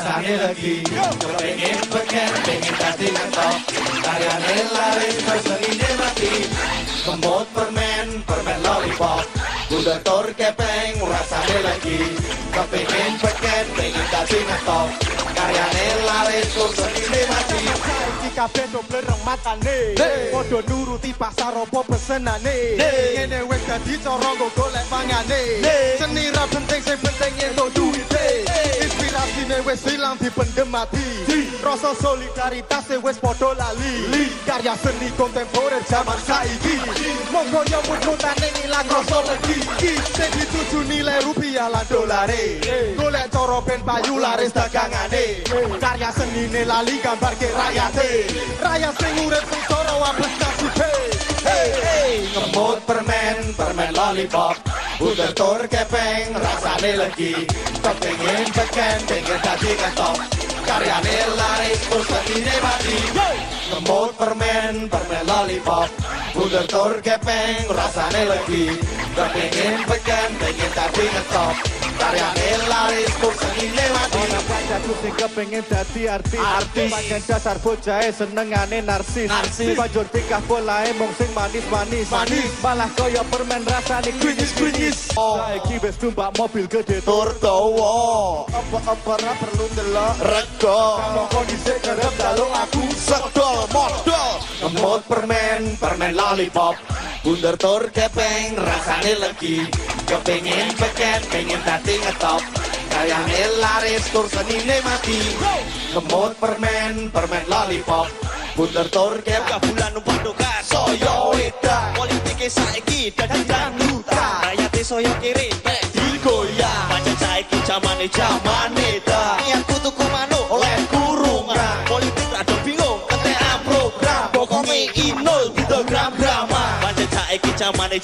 rasane legi. Kepengin beken, pengen dadi ngetop. Karyane laris, senine mati. Kemot permen, permen lollipop. Budak tur kepeng, rasane legi. Kepengin beken, pengen dadi ngetop. Karyane laris, senine mati. Saiki kabeh do blereng matane. Padha nuruti pasar apa pesenane. Ngene wis dadi cara nggo golek pangane. Seni ra penting, sing penting entuk duwite. Inspirasine wis ilang dipendem mati. Rasa solidaritas wis padha lali. Karya seni kontemporer zaman saiki. Monggo nyambut nutane ilang rasa legi. Sing dituju nilai rupiah lan dolare. Golek cara ben payu laris dagangane. Karya senine lali gambarke rakyate. Rakyat sing urip sengsara wabes nasibe. Ngemut permen, permen lollipop. Budak tur kepeng, rasane legi. Kepengin beken, pengen dadi ngetop. Karyane laris, senine mati. Ngemut permen, permen lollipop. Budak tur kepeng, rasane legi. Kepengin beken, pengen dadi ngetop. Karyane laris, senine mati. Ana kancaku sing kepengin dadi artis. Pancen dasar bojahe senengane narsis. Banjur tingkah polahe mung sing manis-manis. Malah kaya permen rasane krinyis-krinyis. Saiki wis numpak mobil gede Tur dawa, apa ora perlu ndelok rego. mongko dhisik kerep daluk aku Sedol modal. Ngemut permen, permen lollipop. Bunder tur kepeng, rasane legi. Kepengin beken, pengen dadi ngetop. Karyane laris, tur senine mati. Ngemut permen, permen lollipop. Bunder tur kepeng, bulan numpak dokan soyo wedan. politike saiki dadi dangdutan rakyate saya kiri mek Digoyang, pancen saiki jamane ta niatku tuku manuk oleh kurungan. politik rada bingung ketekan program pokoknya inul gitu gram-grama pancen saiki jamane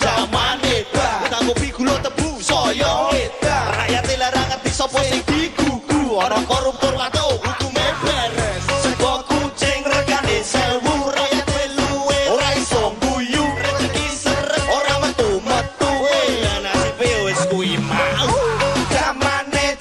ta utangku pigulo tebu saya Wedan. rakyate larang ngerti sapa sing digugu ora koruptor watuk hukume beres sego kucing regane 1000 rakyate luwe ora iso guyu rezeki seret ora metu-metu nasibe wis kuwi mau Jamane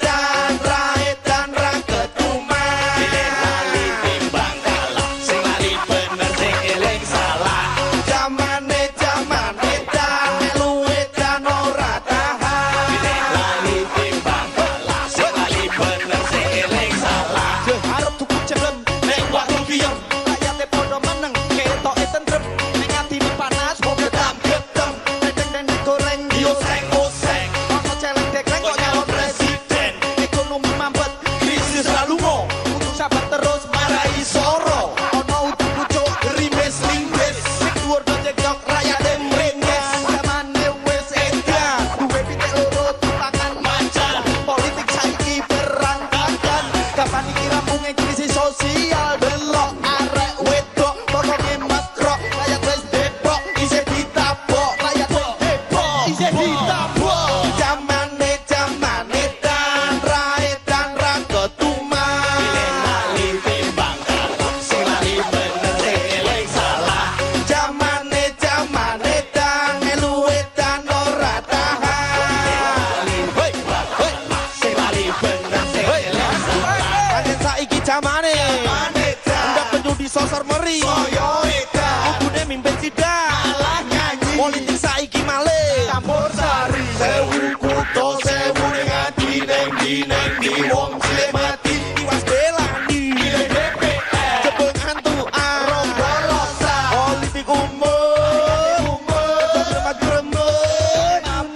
dan raedan ra ketuman. lali timbang kalah sing lali bener sing eling salah Jamane dan luwe dan ora tahan. lali timbang kalah sing lali bener sing eling salah arep tuku celem nek waktu diem rakyate padha meneng ketoke tentrem ning atine panas kok Getam, dendeng goreng yo seng-oseng. ono celeng dekleng kok nyalon presiden ekonomi mampet Krisis lalu mau kudu sabar terus marai soro. ono utang pucuk Rimes limbes, sing dhuwur dojek rakyat mrenges. zamane wis edan duwe pitik loro tulangan Macan, politik saiki berantakan kapan iki rampunge krisis sosial delok arek wedok pokoke matrok rakyat wis depok isih ditabok rakyat wis depok isih ditabok Jamane dan raedan ra ketuman. lali timbang kalah sing lali bener sing eling salah Jamane dan luwe dan ora tahan. hei sing lali bener sing eling salah pancen saiki jamane ndak penyudi sosor meri Soyo wedan, kudune mimpin sidang malah nyanyi. politik saiki malih campur sari Sewu kuto, sewu ning ati, neng di wong cilik mati. iwas belani DPR, jebul hantu arong bolosan, politik umum gremeng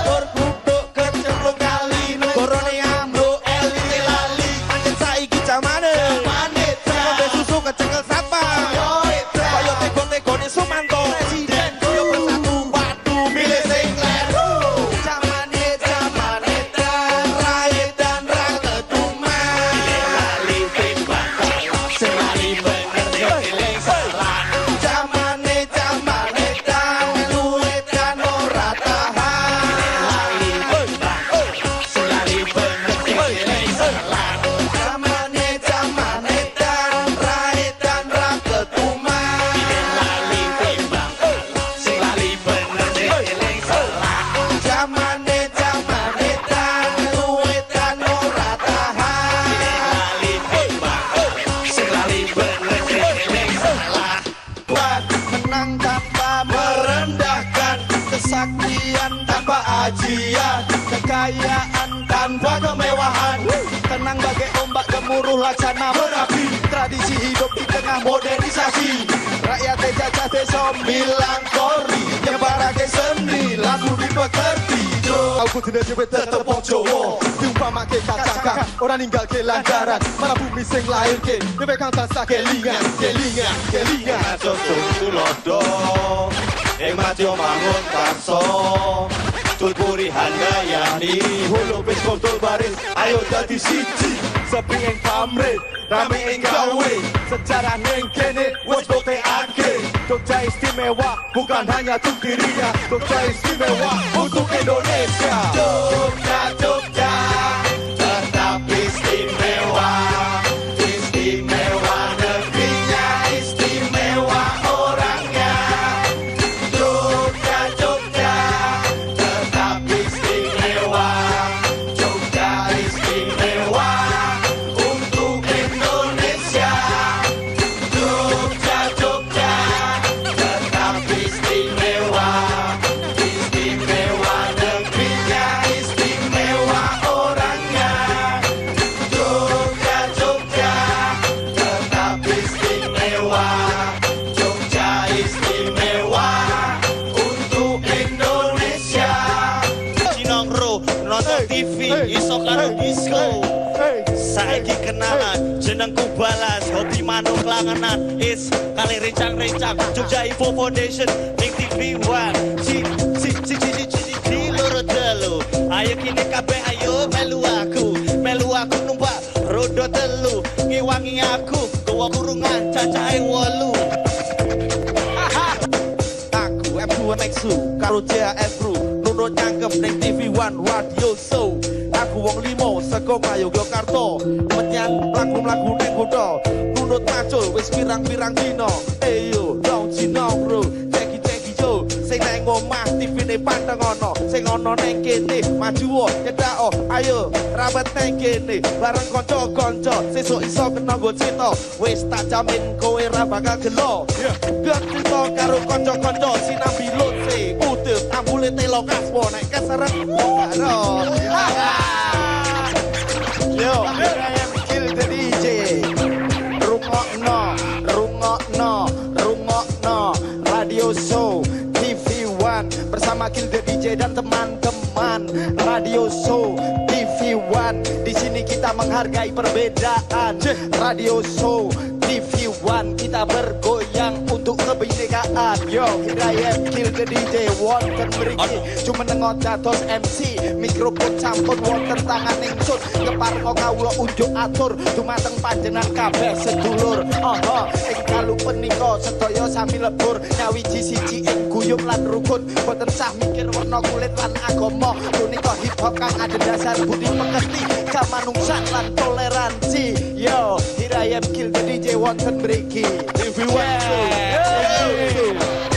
berkutuk kecemplung kali gorone ambuk elit lali. pancen saiki jamane Maneta, ngombe susu kecekel satpam soyo wedan, kaya tego-tegone Sumanto presiden yo bersatu waduh milih sing kleru. zaman Kekayaan tanpa kemewahan, tenang bagai ombak gemuruh laksana merapi. Tradisi hidup di tengah modernisasi, rakyat jajah desa milangkori, nyebarake seni lagu dipekerti. Aku tidak jebet tetep wong Jawa, diumpamake kacaka ora ninggal ke langgaran, malah bumi sing lahir ke dhewe kang tansah kelingan. Aja tulodo maju mangun karso, tulpuri handayani hulu bis kontrol baris, ayo dadi siji. Sepi ing pamrih, rame ing gawe, sejarah ning kene wis buktekake. Jogja istimewa bukan hanya untuk dirinya, Jogja istimewa untuk Indonesia. Jogja tetap istimewa, istimewa negerinya, istimewa orangnya. Jogja tetap istimewa, Jogja istimewa untuk Indonesia. Jogja tetap istimewa, istimewa negerinya, istimewa orangnya. Jogja tetap istimewa, Jogja istimewa untuk Indonesia. Cinongro nonton TV iso karo disco, saiki kenalan jenengku balas, hobi manuk langenan is kali rencang-rencang. Jogja Info Foundation ning TV One si loro telu. Ayo kini kabeh ayo melu aku numpak roda telu, ngewangi aku gowo kurungan cacahe 8. Aku M2 Nexu karo JHS Bro nurut nyangkep ning TV One Radio Show. Aku wong limo saka Ngayogyakarta, menyang mlaku-mlaku ning kutha nunut macul wis pirang-pirang dina. Eyo dong Cinongro ceki yo sing nang omah TV-ne panteng ana, sing ana ning kene maju nyedak ayo rawat ning kene bareng kanca-kanca sesuk iso kena nggo cita. Wis tak jamin kowe ra bakal gelo, biar cita karo kanca-kanca sinambi lose utuh ambule telo kaspo nek keseret karo. Yo, I am Kill the DJ. Rungokno Radio Show TV One bersama Kill the DJ dan teman-teman. Radio Show TV One, di sini kita menghargai perbedaan. Radio Show TV One, kita bergoyang untuk kebinekaan. Yo, I am Kill the DJ. Wonten mriki cuma nengot dados MC, mikrofon campur wonten tangan ingsun. Keparno kawula unjuk atur dumateng panjenengan kabeh sedulur. Ing kalu punika sedaya sami lebur, nyawiji siji ing guyub lan rukun. Boten sah mikir warna kulit lan agama, punika hip hop kang ada dasar budi pekerti, kamanungsan lan toleransi. Yo, here I am Kill the DJ wonten mriki. If you want to,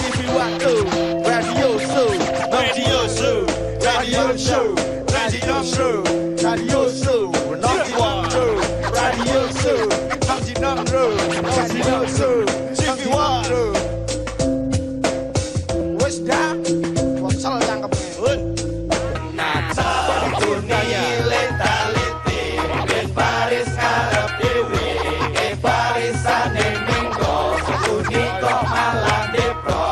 if you want to, Radio Show, Radio Show, Radio Show, Radio Show, Radio Show, not one show, Radio Show, Radio Show, TV One. Wes dah, wasal cangkepnya. Nata dunia leta-leti, ben Paris Arab dewe, Parisane minggo, sekuni kok malah depro.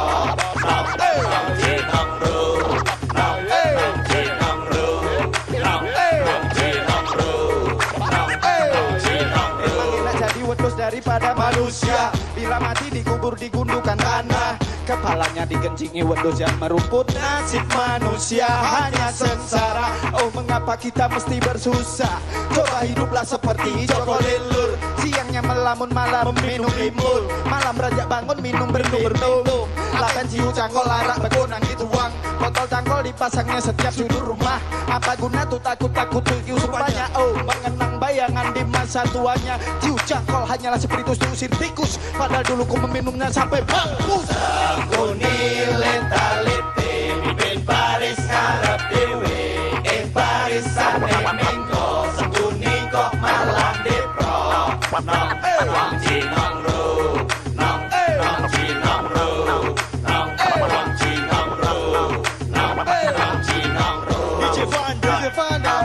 Daripada manusia, bila mati dikubur digundukan tanah, kepalanya digencingi wedus yang merumput. Nasib manusia hanya sengsara. Oh, mengapa kita mesti bersusah? Coba hiduplah seperti Joko Lelur, siangnya melamun malam minum timbul, malam rajak bangun minum berminum. Lakan ciu cangkol arak begonang dituang, botol cangkol dipasangnya setiap sudut rumah. Apa guna tuh takut-takut tuh supaya mengenang bayangan di masa tuanya. Ciu cangkol hanyalah spiritus diusir tikus, padahal dulu ku meminumnya sampai mampus. Kuni leta-lete, ben Paris Arab dewe, Parisane minggo, sekuni kok malah depro. Nong Cinongro, nong Cinongro, nong Cinongro, nong Cinongro. DJ Panda. DJ Panda.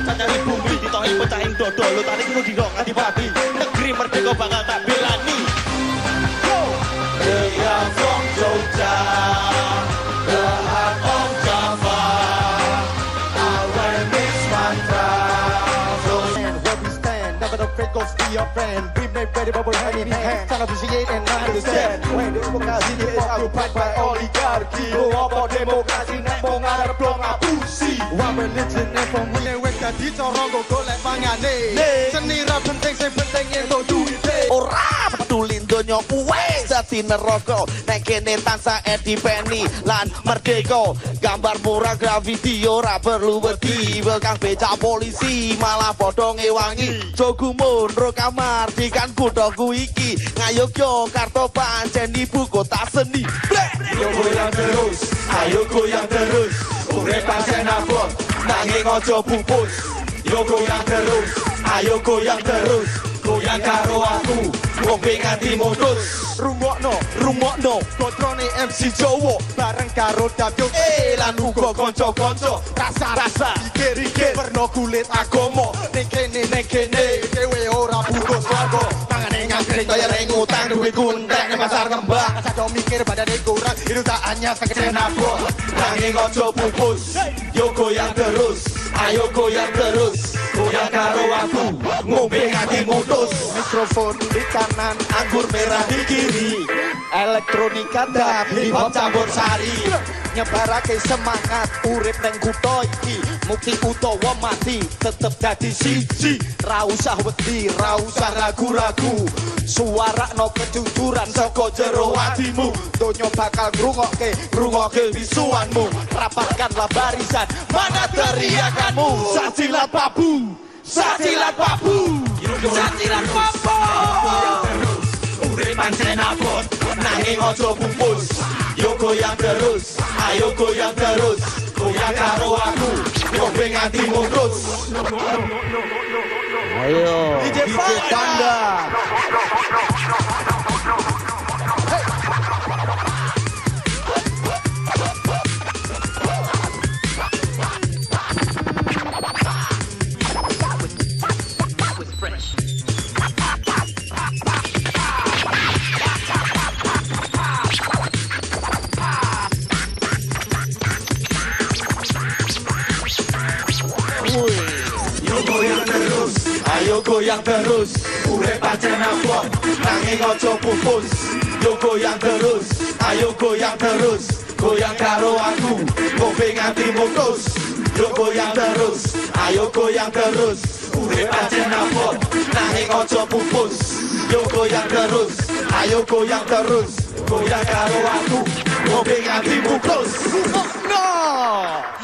Cacari bumi ditohi pecahin dodo lu tarik lu di dong ati babi negeri merdeka bakal tak belani Yeah, from Jogja, the heart of Java, our mix mantra. And where we stand, never afraid, go be your friend. We make ready, but we're hand in hand. Trying to appreciate and understand. When demokrasi is occupied by oligarchy, go up for demokrasi, nek mau ngarep dong ngapusi. One religion and from we wes dadi corong go golek mangane. Seni ra penting, sing penting entuk duwite. ora peduli donya wis dadi neraka nek kene tansah edipeni lan merdeka gambar murah graffiti ora perlu wedi kang becak polisi malah padha ngewangi jogumun ro kamar dikan kuthaku iki ngayogyo karto pancen ibu kota seni Ayo goyang terus, ayo goyang terus. Urip pancen abot, nanging aja pupus. Yo goyang terus, ayo goyang terus. Goyang karo aku, wong nganti modus. Rungokno Kotrone MC Jowo bareng karo Dabyok Lan uga kanca-kanca rasa Dikir-dikir perno kulit agomo Ning kene Dewe ora putus warga Tangane ngangkring kaya ring utang Duit kuntek ning pasar kembang Sado mikir badane kurang Itu tak hanya sekecil nabok Nanging aja pupus. Yo goyang terus, ayo goyang terus. Goyang karo aku, ngombe nganti modus. Mikrofon di kanan Anggur merah di kiri, Elektronika dan hip hop campur sari. Nyebarake semangat urip neng kutha iki mukti utawa mati tetep dadi siji ra usah wedi ra usah ragu-ragu suarakno kejujuran saka jero atimu donya bakal ngrungokke wisuanmu rapatkanlah barisan mana teriakanmu sajilat babu sajilat babu sajilat babu Urip pancen abot, nanging aja pupus. Yo goyang terus, ayo goyang terus. Goyang karo aku, ngombe nganti modus. ayo DJ Panda. Yo goyang terus, ayo goyang terus. Urip pancen abot, nanging aja pupus. Yo goyang terus, ayo goyang terus. Goyang karo aku, ngombe nganti modus. Yo goyang terus, ayo goyang terus. Urip pancen abot, nanging aja pupus. Yo goyang terus, ayo goyang terus. Goyang karo aku, ngombe nganti modus. No!